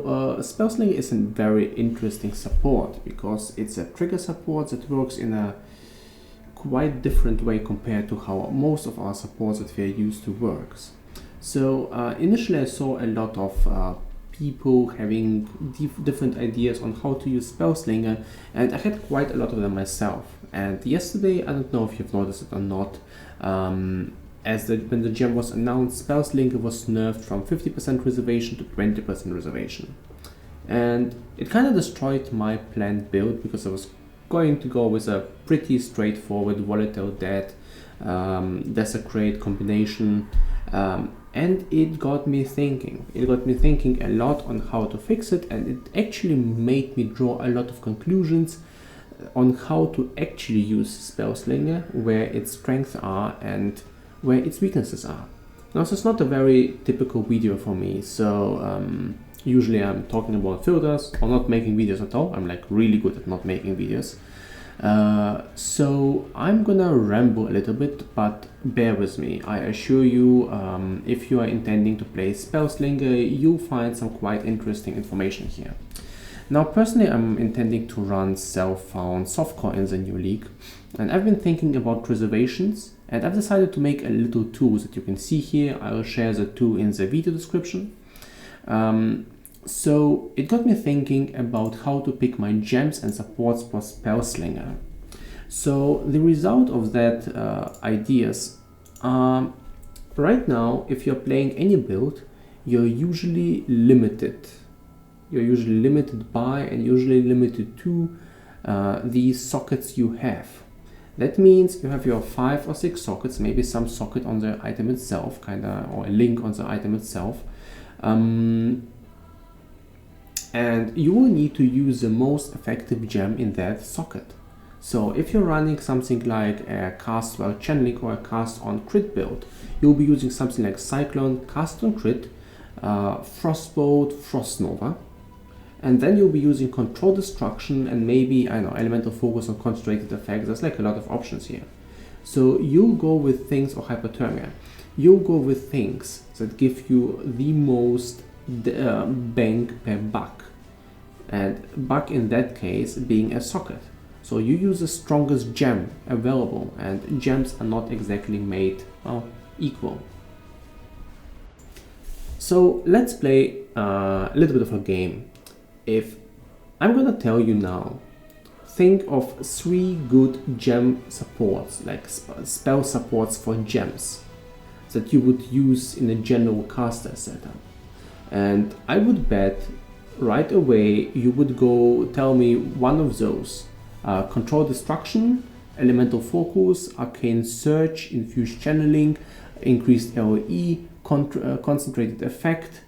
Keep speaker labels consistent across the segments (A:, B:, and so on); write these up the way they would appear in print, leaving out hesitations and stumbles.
A: Spellslinger is a very interesting support because it's a trigger support that works in a quite different way compared to how most of our supports that we are used to works. So initially I saw a lot of people having different ideas on how to use Spellslinger, and I had quite a lot of them myself. And yesterday, I don't know if you've noticed it or not, when the gem was announced, Spellslinger was nerfed from 50% reservation to 20% reservation. And it kind of destroyed my planned build because I was going to go with a pretty straightforward Volatile Dead, Desecrate combination, and it got me thinking. It got me thinking a lot on how to fix it, and it actually made me draw a lot of conclusions on how to actually use Spellslinger, where its strengths are and where its weaknesses are. Now, this is not a very typical video for me, so usually I'm talking about filters or not making videos at all. I'm like really good at not making videos. So I'm gonna ramble a little bit, but bear with me. I assure you, if you are intending to play Spellslinger, you'll find some quite interesting information here. Now, personally, I'm intending to run self-found softcore in the new league, and I've been thinking about reservations, and I've decided to make a little tool that you can see here. I'll share the tool in the video description. So it got me thinking about how to pick my gems and supports for Spellslinger. So the result of that ideas are, right now, if you're playing any build, you're usually limited. You're usually limited by and usually limited to these sockets you have. That means you have your 5 or 6 sockets, maybe some socket on the item itself, or a link on the item itself. And you will need to use the most effective gem in that socket. So if you're running something like a cast while channeling or a cast on crit build, you'll be using something like Cyclone, cast on crit, Frostbolt, Frostnova, and then you'll be using Control Destruction and maybe, I don't know, Elemental Focus on Concentrated Effects. There's like a lot of options here. So you'll go with things, or Hypothermia, you'll go with things that give you the most bang per buck, and buck in that case being a socket. So you use the strongest gem available, and gems are not exactly made equal. So let's play a little bit of a game. If I'm gonna tell you now, think of 3 good gem supports, like spell supports for gems that you would use in a general caster setup. And I would bet right away you would go tell me one of those. Control Destruction, Elemental Focus, Arcane Search, Infused Channeling, Increased AoE, Concentrated Effect,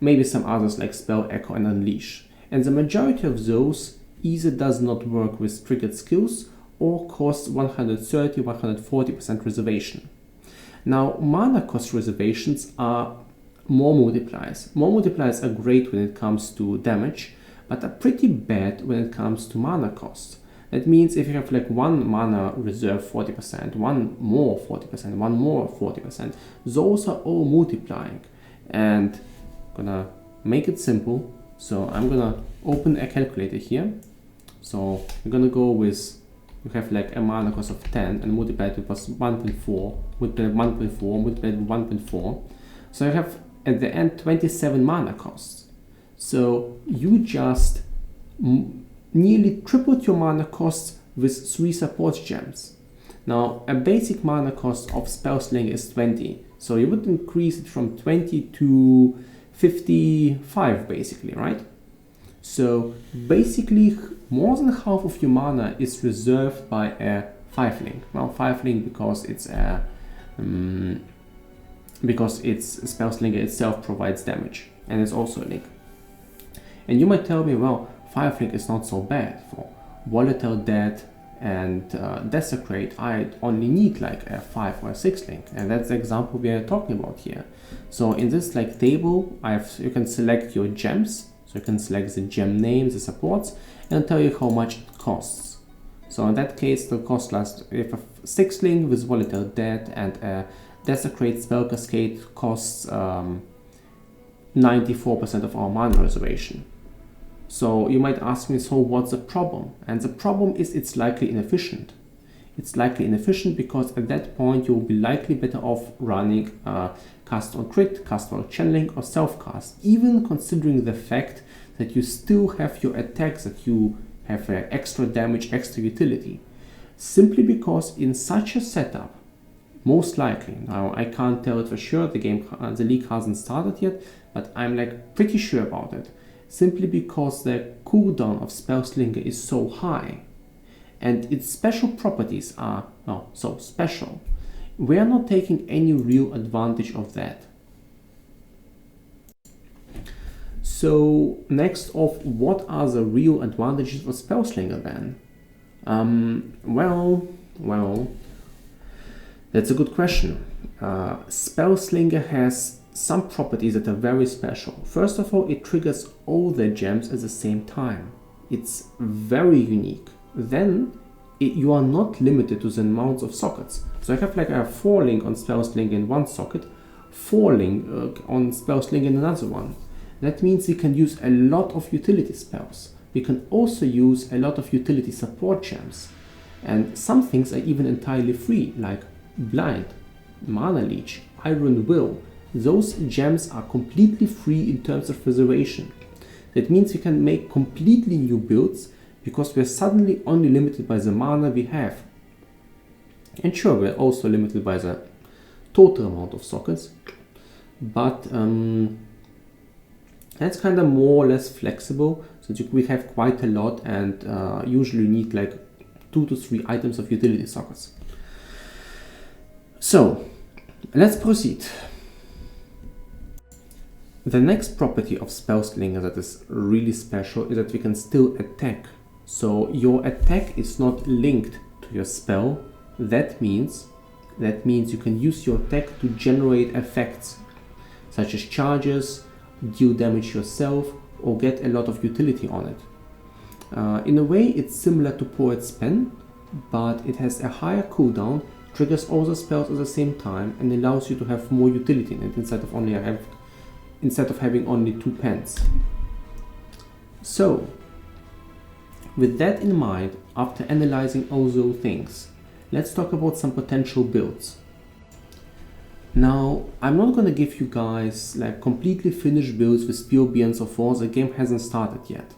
A: maybe some others like Spell Echo and Unleash. And the majority of those either does not work with triggered skills or costs 130-140% reservation. Now, mana cost reservations are more multipliers. More multipliers are great when it comes to damage, but are pretty bad when it comes to mana cost. That means if you have like one mana reserve 40%, one more 40%, one more 40%, those are all multiplying. And I'm gonna make it simple. So I'm gonna open a calculator here. So I'm gonna go with, you have like a mana cost of 10 and multiply it with 1.4, multiply 1.4, multiply with 1.4. So you have at the end 27 mana costs. So you just nearly tripled your mana costs with 3 support gems. Now a basic mana cost of Spellslinger is 20, so you would increase it from 20 to 55 basically, right? So basically more than half of your mana is reserved by a 5-link. Well, 5-link because it's a Spellslinger itself provides damage, and it's also a link. And you might tell me, well, 5-link is not so bad. For Volatile Dead and Desecrate, I only need like a 5 or a 6-link, and that's the example we are talking about here. So in this like table, you can select your gems, so you can select the gem names, the supports, and tell you how much it costs. So in that case, the cost if a 6-link with Volatile Dead and a Desecrate Spell Cascade costs 94% of our mana reservation. So you might ask me, so what's the problem? And the problem is it's likely inefficient. It's likely inefficient because at that point you'll be likely better off running cast on crit, cast on channeling, or self-cast, even considering the fact that you still have your attacks, that you have extra damage, extra utility. Simply because in such a setup, most likely, now I can't tell it for sure, the league hasn't started yet, but I'm like pretty sure about it. Simply because the cooldown of Spellslinger is so high and its special properties are so special, we are not taking any real advantage of that. So next off, what are the real advantages of Spellslinger then? Well, that's a good question. Spellslinger has some properties that are very special. First of all, it triggers all the gems at the same time. It's very unique. Then you are not limited to the amounts of sockets. So I have like a 4-link on Spellslinger in one socket, 4-link on Spellslinger in another one. That means we can use a lot of utility spells. We can also use a lot of utility support gems. And some things are even entirely free, like Blind, Mana Leech, Iron Will. Those gems are completely free in terms of reservation. That means we can make completely new builds because we're suddenly only limited by the mana we have. And sure, we're also limited by the total amount of sockets, but that's kind of more or less flexible, so that we have quite a lot and usually need like 2 to 3 items of utility sockets. So let's proceed. The next property of Spellslinger that is really special is that we can still attack. So your attack is not linked to your spell. That means you can use your attack to generate effects such as charges, deal damage yourself, or get a lot of utility on it. In a way, it's similar to Poet's Pen, but it has a higher cooldown, triggers all the spells at the same time, and allows you to have more utility in it instead of having only 2 pens. So, with that in mind, after analyzing all those things, let's talk about some potential builds. Now, I'm not going to give you guys like completely finished builds with POB and so forth. The game hasn't started yet.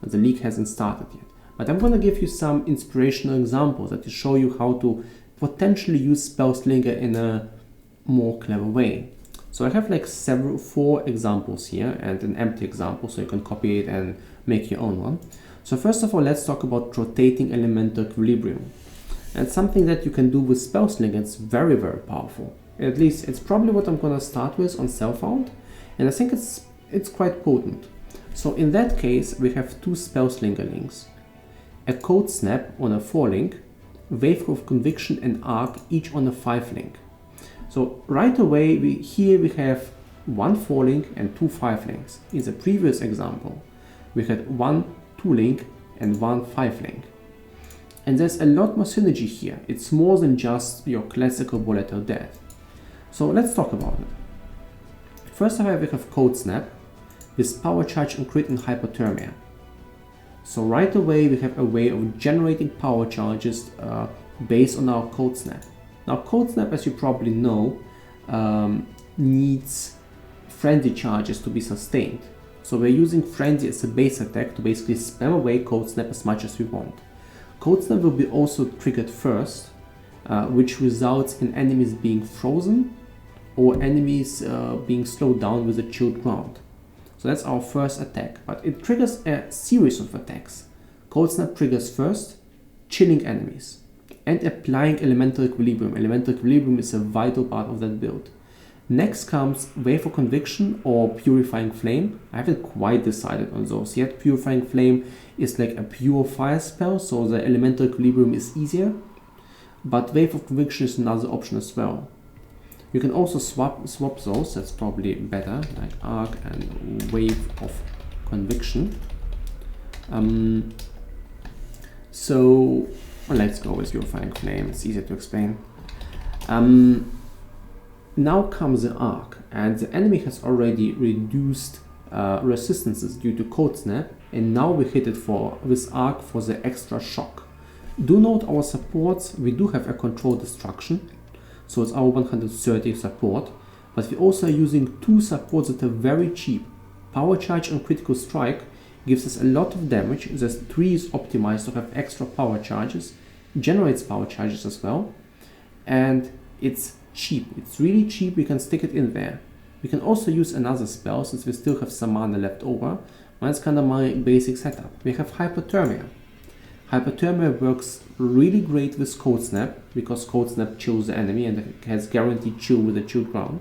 A: The league hasn't started yet. But I'm going to give you some inspirational examples that will show you how to potentially use Spellslinger in a more clever way. So I have like 4 examples here and an empty example, so you can copy it and make your own one. So first of all, let's talk about rotating elemental equilibrium. And something that you can do with Spellslinger. It's very, very powerful. At least it's probably what I'm going to start with on Self-Found, and I think it's quite potent. So in that case, we have 2 Spellslinger links. A Code Snap on a 4-link, Wave of Conviction and Arc each on a 5-link. So right away, here we have 1 4-link and 2 5-links. In the previous example, we had 1 2-link and 1 5-link. And there's a lot more synergy here. It's more than just your classical volatile death. So let's talk about it. First of all, we have Code Snap with Power Charge on Crit and Hypothermia. So right away we have a way of generating power charges based on our Code Snap. Now Code Snap, as you probably know, needs Frenzy charges to be sustained. So we're using Frenzy as a base attack to basically spam away Code Snap as much as we want. Code Snap will be also triggered first, which results in enemies being frozen or enemies being slowed down with a chilled ground. So that's our first attack, but it triggers a series of attacks. Code Snap triggers first, chilling enemies and applying Elemental Equilibrium. Elemental Equilibrium is a vital part of that build. Next comes Wave of Conviction or Purifying Flame. I haven't quite decided on those yet. Purifying Flame is like a pure fire spell, so the Elemental Equilibrium is easier, but Wave of Conviction is another option as well. You can also swap those, that's probably better, like Arc and Wave of Conviction. So let's go with Purifying Flame, it's easier to explain. Now comes the arc, and the enemy has already reduced resistances due to Cold Snap, and now we hit it for this arc for the extra shock. Do note our supports, we do have a control destruction, so it's our 130 support, but we also are using two supports that are very cheap. Power Charge and Critical Strike gives us a lot of damage. The 3 is optimized to have extra power charges, generates power charges as well, and it's cheap. It's really cheap, we can stick it in there. We can also use another spell since we still have some mana left over. That's kind of my basic setup. We have Hypothermia. Hypothermia works really great with Cold Snap because Cold Snap chills the enemy and it has guaranteed chill with the chilled ground.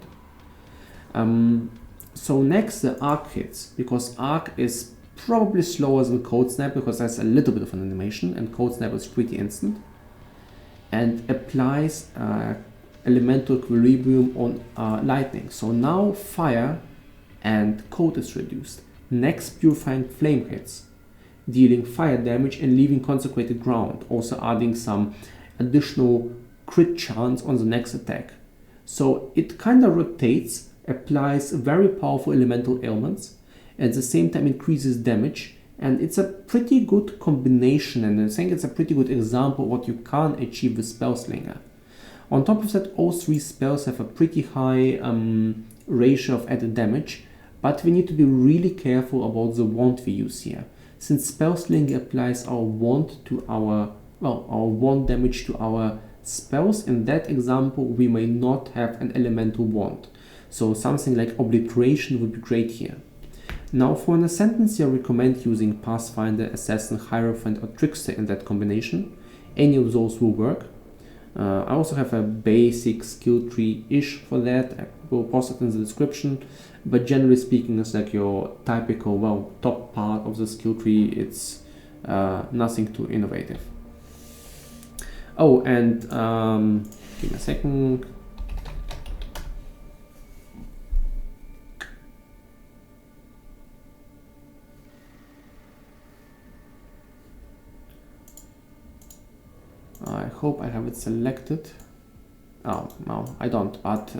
A: So next the Arc hits, because Arc is probably slower than Cold Snap because there's a little bit of an animation and Cold Snap is pretty instant, and applies elemental equilibrium on lightning. So now fire and cold is reduced. Next Purifying Flame hits, dealing fire damage and leaving consecrated ground, also adding some additional crit chance on the next attack. So it kind of rotates, applies very powerful elemental ailments, at the same time increases damage, and it's a pretty good combination, and I think it's a pretty good example of what you can achieve with Spellslinger. On top of that, all three spells have a pretty high ratio of added damage, but we need to be really careful about the wand we use here. Since Spellslinger applies our wand to our wand damage to our spells, in that example we may not have an elemental wand. So something like Obliteration would be great here. Now for an Ascendancy, I recommend using Pathfinder, Assassin, Hierophant or Trickster in that combination. Any of those will work. I also have a basic skill tree-ish for that. I will post it in the description. But generally speaking, it's like your typical, top part of the skill tree. It's nothing too innovative. Oh, and give me a second. I hope I have it selected. Oh, no, I don't, but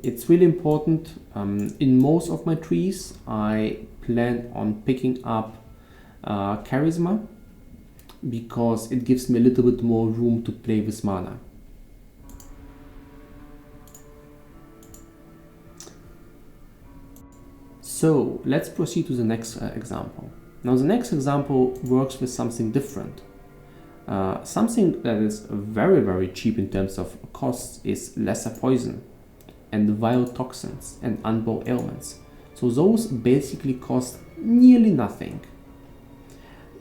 A: it's really important. In most of my trees, I plan on picking up Charisma because it gives me a little bit more room to play with mana. So let's proceed to the next example. Now the next example works with something different. Something that is very, very cheap in terms of costs is Lesser Poison and Vile Toxins and Unbow Ailments. So those basically cost nearly nothing.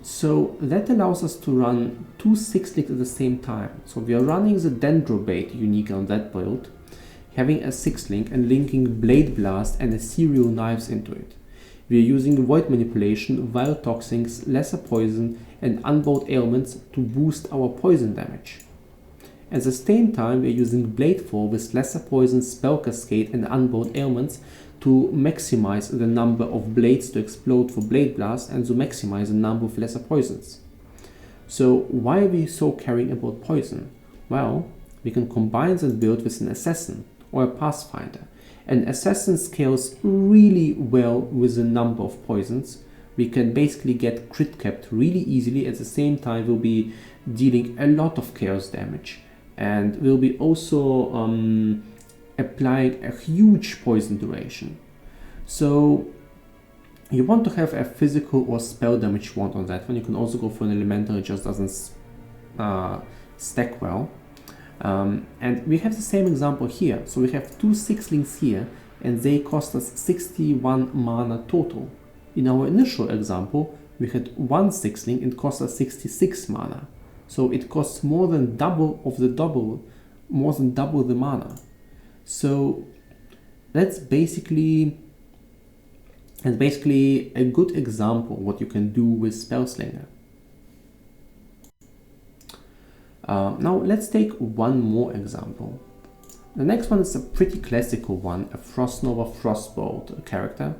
A: So that allows us to run two 6-link at the same time. So we are running the Dendrobait unique on that build, having a 6-link and linking Blade Blast and Ethereal Knives into it. We are using Void Manipulation, Vile Toxins, Lesser Poison and Unbowed Ailments to boost our poison damage. At the same time, we are using Bladefall with Lesser Poison, Spell Cascade and Unbowed Ailments to maximize the number of blades to explode for Blade Blast and to maximize the number of Lesser Poisons. So why are we so caring about poison? Well, we can combine that build with an Assassin or a Pathfinder. An Assassin scales really well with the number of poisons. We can basically get crit capped really easily. At the same time, we'll be dealing a lot of chaos damage, and we'll be also applying a huge poison duration. So you want to have a physical or spell damage wand on that one. You can also go for an elemental, it just doesn't stack well. And we have the same example here. So we have two 6-links here and they cost us 61 mana total. In our initial example, we had one 6-link and cost us 66 mana. So it costs more than double the mana. So that's basically a good example of what you can do with Spellslinger. Now let's take one more example. The next one is a pretty classical one, a Frostnova Frostbolt character.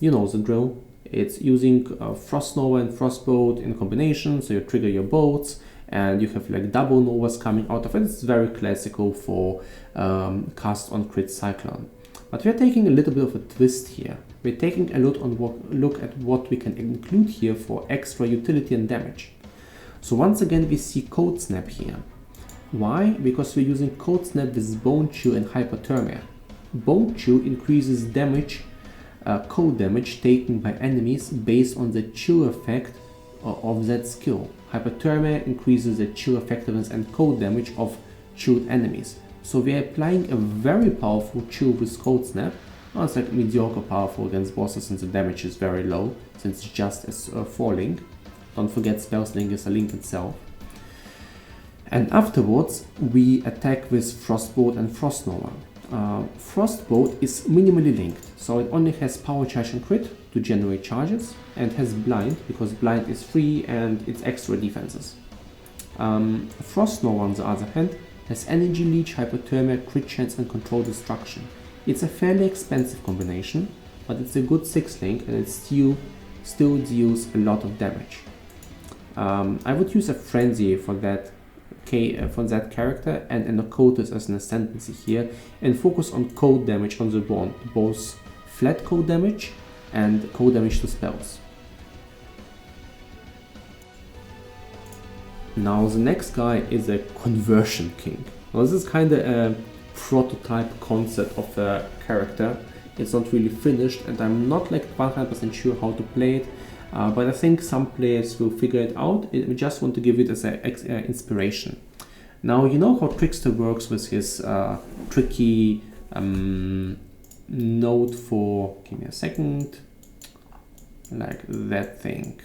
A: You know the drill. It's using Frostnova and Frostbolt in combination, so you trigger your bolts, and you have like double novas coming out of it. It's very classical for cast on crit cyclone. But we're taking a little bit of a twist here. We're taking a look at what we can include here for extra utility and damage. So once again we see Cold Snap here. Why? Because we're using Cold Snap with Bone Chill and Hypothermia. Bone Chill increases damage, cold damage taken by enemies based on the chill effect of that skill. Hypothermia increases the chill effectiveness and cold damage of chilled enemies. So we are applying a very powerful chill with Cold Snap. Well, it's like mediocre powerful against bosses since the damage is very low, since it's just as falling. Don't forget Spellslinger is a link itself. And afterwards we attack with Frostbolt and Frostnova. Frostbolt is minimally linked, so it only has power charge and crit to generate charges, and has blind because blind is free and it's extra defenses. Frostnova on the other hand has energy leech, hypothermia, crit chance and control destruction. It's a fairly expensive combination, but it's a good 6 link and it still deals a lot of damage. I would use a frenzy for that character and an Occultist as an Ascendancy here, and focus on cold damage on the bond, both flat cold damage and cold damage to spells. Now the next guy is a Conversion King. Now this is kind of a prototype concept of a character. It's not really finished and I'm not like 100% sure how to play it. But I think some players will figure it out. We just want to give it as an inspiration. Now you know how Trickster works with his tricky node for, give me a second, like that thing.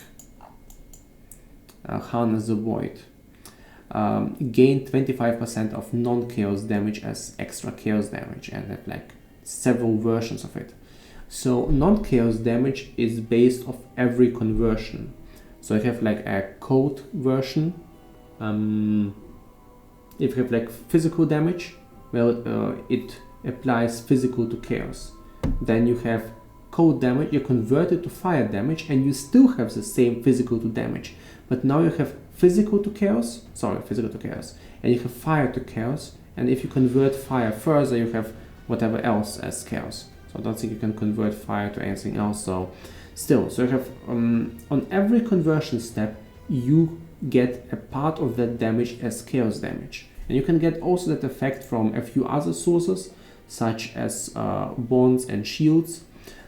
A: Harness the Void. Gain 25% of non-chaos damage as extra chaos damage, and have like several versions of it. So non-chaos damage is based off every conversion. So I have like a cold version. If you have like physical damage, well, it applies physical to chaos. Then you have cold damage, you convert it to fire damage, and you still have the same physical to damage. But now you have physical to chaos, and you have fire to chaos. And if you convert fire further, you have whatever else as chaos. So I don't think you can convert fire to anything else. So still, so you have on every conversion step, you get a part of that damage as chaos damage. And you can get also that effect from a few other sources, such as bonds and shields.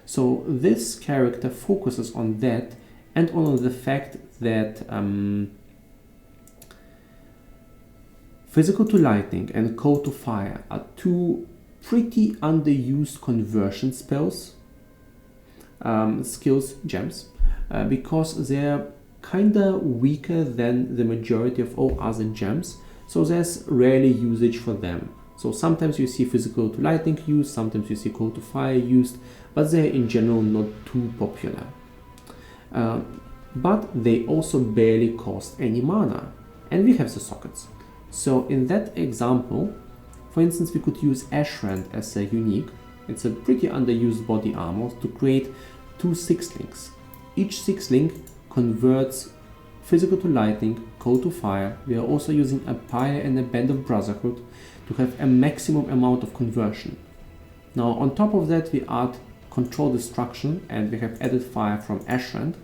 A: So this character focuses on that and on the fact that physical to lightning and cold to fire are two pretty underused conversion spells, skills, gems, because they're kinda weaker than the majority of all other gems, so there's rarely usage for them. So sometimes you see physical to lightning used, sometimes you see cold to fire used, but they're in general not too popular. But they also barely cost any mana, and we have the sockets. So in that example, for instance, we could use Ashrand as a unique. It's a pretty underused body armor to create 2 6-links. Each 6-link converts physical to lightning, cold to fire. We are also using a Pyre and a Band of Brotherhood to have a maximum amount of conversion. Now on top of that we add control destruction, and we have added fire from Ashrand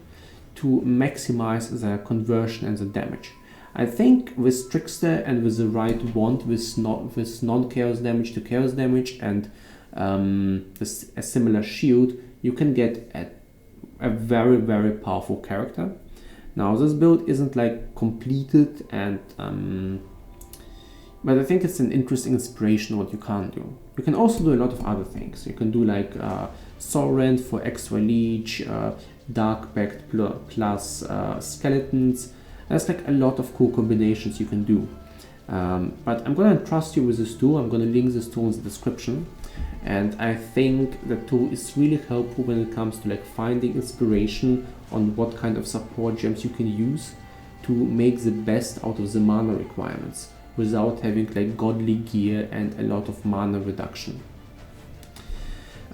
A: to maximize the conversion and the damage. I think with Trickster and with the right bond, with non-chaos damage to chaos damage and with a similar shield, you can get a very, very powerful character. Now this build isn't like completed, and but I think it's an interesting inspiration what you can do. You can also do a lot of other things. You can do like Soul-Rend for extra leech, Dark Pact plus skeletons. There's like a lot of cool combinations you can do. But I'm gonna trust you with this tool. I'm gonna link this tool in the description. And I think the tool is really helpful when it comes to like finding inspiration on what kind of support gems you can use to make the best out of the mana requirements without having like godly gear and a lot of mana reduction.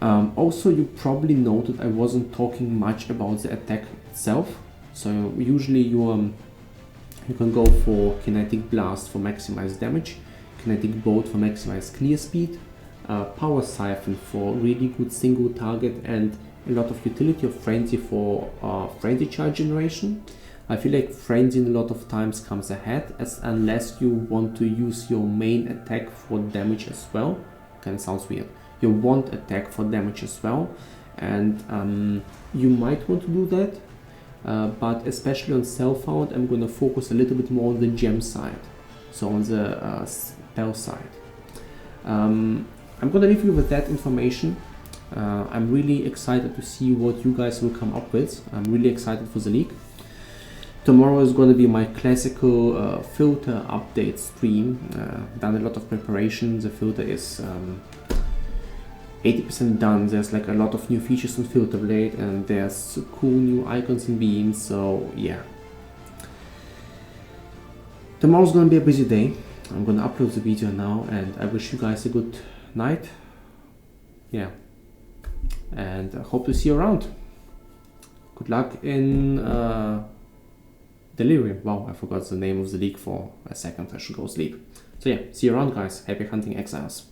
A: Also, you probably noted I wasn't talking much about the attack itself. So usually you You can go for Kinetic Blast for maximized damage, Kinetic Bolt for maximized clear speed, Power Siphon for really good single target, and a lot of utility of Frenzy for Frenzy charge generation. I feel like Frenzy a lot of times comes ahead, unless you want to use your main attack for damage as well. Kind of sounds weird. You want attack for damage as well, and you might want to do that. But especially on Self-Found, I'm going to focus a little bit more on the gem side, so on the spell side. I'm going to leave you with that information. I'm really excited to see what you guys will come up with. I'm really excited for the league. Tomorrow is going to be my classical filter update stream. Done a lot of preparation. The filter is 80% done. There's like a lot of new features on Filter Blade, and there's cool new icons and beams, so yeah. Tomorrow's gonna be a busy day. I'm gonna upload the video now, and I wish you guys a good night. Yeah. And I hope to see you around. Good luck in Delirium. Wow, I forgot the name of the league for a second. I should go sleep. So yeah, see you around, guys. Happy hunting, exiles.